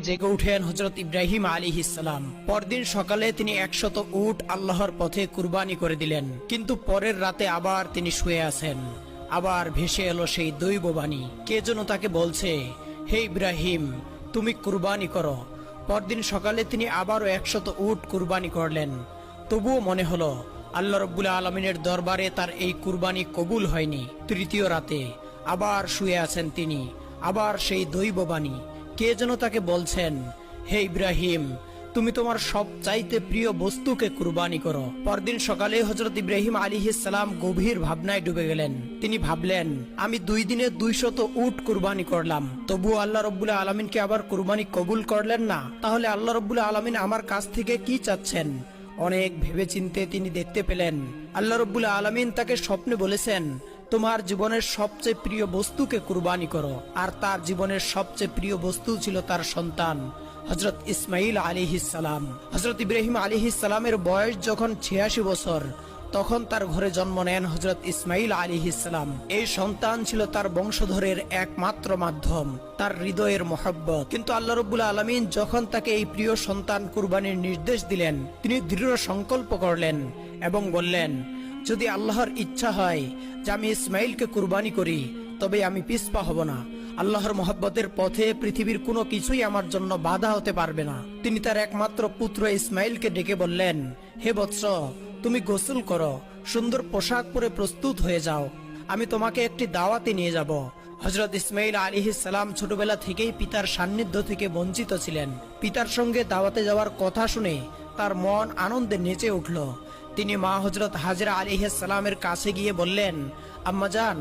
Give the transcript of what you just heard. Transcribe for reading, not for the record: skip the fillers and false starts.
জেগে উঠেন হযরত ইব্রাহিম আলাইহিস সালাম। পরদিন সকালে তিনি 100 উট আল্লাহর পথে কুরবানি করে দিলেন। কিন্তু পরের রাতে আবার তিনি শুয়ে আছেন। আবার ভেসে এলো সেই দৈববাণী, কে যেন তাকে বলছে, হে ইব্রাহিম, তুমি কুরবানি করো। পরদিন সকালে তিনি আবারও 100 উট কুরবানি করলেন। তবুও মনে হলো আল্লাহ রাব্বুল আলামিনের দরবারে তার এই কুরবানি কবুল হয়নি। তৃতীয় রাতে আবার শুয়ে আছেন তিনি। আবার সেই দৈববাণী, কে যেন তাকে বলছেন, হে ইব্রাহিম, তুমি তোমার সবচাইতে প্রিয় বস্তুকে কুরবানি করো। পরদিন সকালে হযরত ইব্রাহিম আলাইহিস সালাম গভীর ভাবনায় ডুবে গেলেন। তিনি ভাবলেন, আমি 2 দিনে 200 উট কুরবানি করলাম, তবুও আল্লাহ রাব্বুল আলামিনকে আবার কুরবানি কবুল করলেন না। তাহলে আল্লাহ রাব্বুল আলামিন আমার কাছ থেকে কি চাচ্ছেন? অনেক ভেবেচিন্তে তিনি দেখতে পেলেন আল্লাহ রাব্বুল আলামিন তাকে স্বপ্নে বলেছেন, তোমার জীবনের সবচেয়ে প্রিয় বস্তুকে কুরবানি করো। আর তার জীবনের সবচেয়ে প্রিয় বস্তু ছিল তার সন্তান হযরত ইসমাইল আলাইহিস সালাম। হযরত ইব্রাহিম আলাইহিস সালামের বয়স যখন 86 বছর, তখন তার ঘরে জন্ম নেন হযরত ইসমাইল আলাইহিস সালাম। এই সন্তান ছিল তার বংশধরের একমাত্র মাধ্যম, তার হৃদয়ের মহব্বত। কিন্তু আল্লাহ রাব্বুল আলামিন যখন তাকে এই প্রিয় সন্তান কুরবানির নির্দেশ দিলেন, তিনি দৃঢ় সংকল্প করলেন এবং বললেন, যদি আল্লাহর ইচ্ছা হয় যে আমি ইসমাইলকে কুরবানি করি, তবে আমি পিছপা হব না। আল্লাহর মহব্বতের পথে পৃথিবীর কোনো কিছুই আমার জন্য বাধা হতে পারবে না। তিনি তার একমাত্র পুত্র ইসমাইলকে ডেকে বললেন, হে বৎস, তুমি গোসল করো, সুন্দর পোশাক পরে প্রস্তুত হয়ে যাও, আমি তোমাকে একটি দাওয়াতে নিয়ে যাব। হযরত ইসমাইল আলাইহিস সালাম ছোটবেলা থেকেই পিতার সান্নিধ্য থেকে বঞ্চিত ছিলেন। পিতার সঙ্গে দাওয়াতে যাওয়ার কথা শুনে তার মন আনন্দে নেচে উঠল। তিনি মা হযরত হাজরা আলাইহিস সালামের কাছে গিয়ে বললেন, আম্মাজান,